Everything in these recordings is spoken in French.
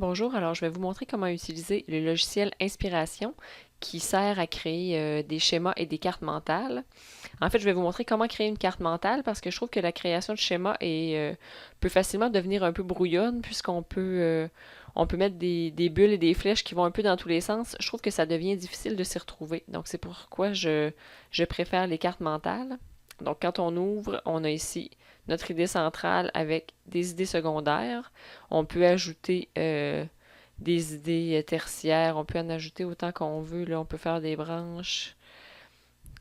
Bonjour, alors je vais vous montrer comment utiliser le logiciel Inspiration qui sert à créer des schémas et des cartes mentales. En fait, je vais vous montrer comment créer une carte mentale parce que je trouve que la création de schémas peut facilement devenir un peu brouillonne on peut mettre des bulles et des flèches qui vont un peu dans tous les sens. Je trouve que ça devient difficile de s'y retrouver. Donc c'est pourquoi je préfère les cartes mentales. Donc quand on ouvre, on a ici notre idée centrale avec des idées secondaires. On peut ajouter des idées tertiaires, on peut en ajouter autant qu'on veut. Là, on peut faire des branches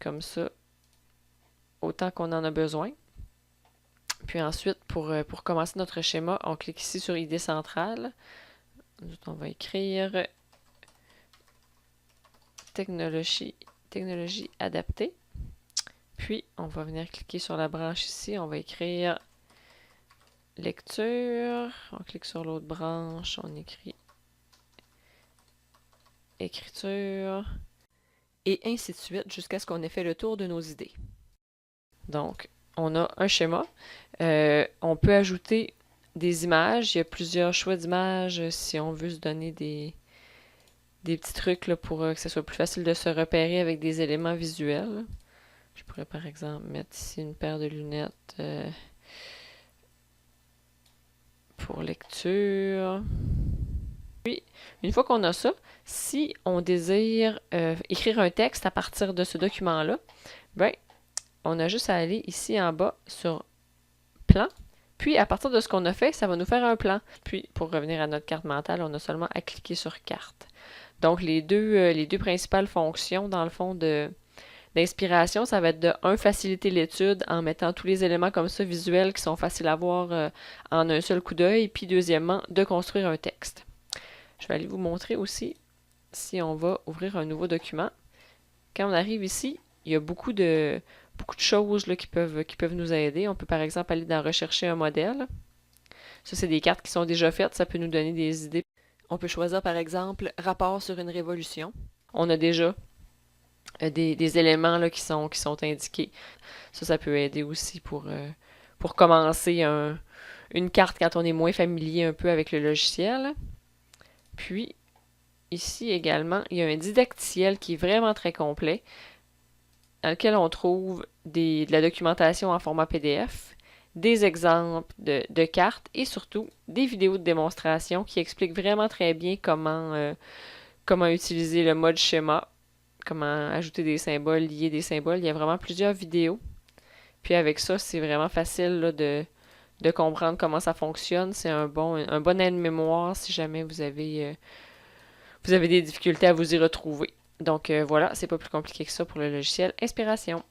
comme ça, autant qu'on en a besoin. Puis ensuite, pour commencer notre schéma, on clique ici sur idée centrale. On va écrire technologie adaptée. Puis, on va venir cliquer sur la branche ici. On va écrire lecture. On clique sur l'autre branche. On écrit écriture. Et ainsi de suite jusqu'à ce qu'on ait fait le tour de nos idées. Donc, on a un schéma. On peut ajouter des images. Il y a plusieurs choix d'images si on veut se donner des petits trucs là, pour que ce soit plus facile de se repérer avec des éléments visuels. Je pourrais par exemple mettre ici une paire de lunettes pour lecture. Puis, une fois qu'on a ça, si on désire écrire un texte à partir de ce document-là, ben, on a juste à aller ici en bas sur plan. Puis, à partir de ce qu'on a fait, ça va nous faire un plan. Puis, pour revenir à notre carte mentale, on a seulement à cliquer sur carte. Donc, les deux principales fonctions, dans le fond, d'inspiration, ça va être de faciliter l'étude en mettant tous les éléments comme ça visuels qui sont faciles à voir en un seul coup d'œil. Puis, deuxièmement, de construire un texte. Je vais aller vous montrer aussi si on va ouvrir un nouveau document. Quand on arrive ici, il y a beaucoup de choses là, qui peuvent nous aider. On peut par exemple aller dans rechercher un modèle. Ça, c'est des cartes qui sont déjà faites. Ça peut nous donner des idées. On peut choisir par exemple rapport sur une révolution. On a déjà des éléments là, qui sont indiqués. Ça peut aider aussi pour commencer une carte quand on est moins familier un peu avec le logiciel. Puis, ici également, il y a un didacticiel qui est vraiment très complet, dans lequel on trouve de la documentation en format PDF, des exemples de cartes et surtout des vidéos de démonstration qui expliquent vraiment très bien comment utiliser le mode schéma, comment ajouter des symboles, lier des symboles. Il y a vraiment plusieurs vidéos. Puis avec ça, c'est vraiment facile là, de comprendre comment ça fonctionne. C'est un bon aide-mémoire si jamais vous avez des difficultés à vous y retrouver. Donc voilà, c'est pas plus compliqué que ça pour le logiciel Inspiration.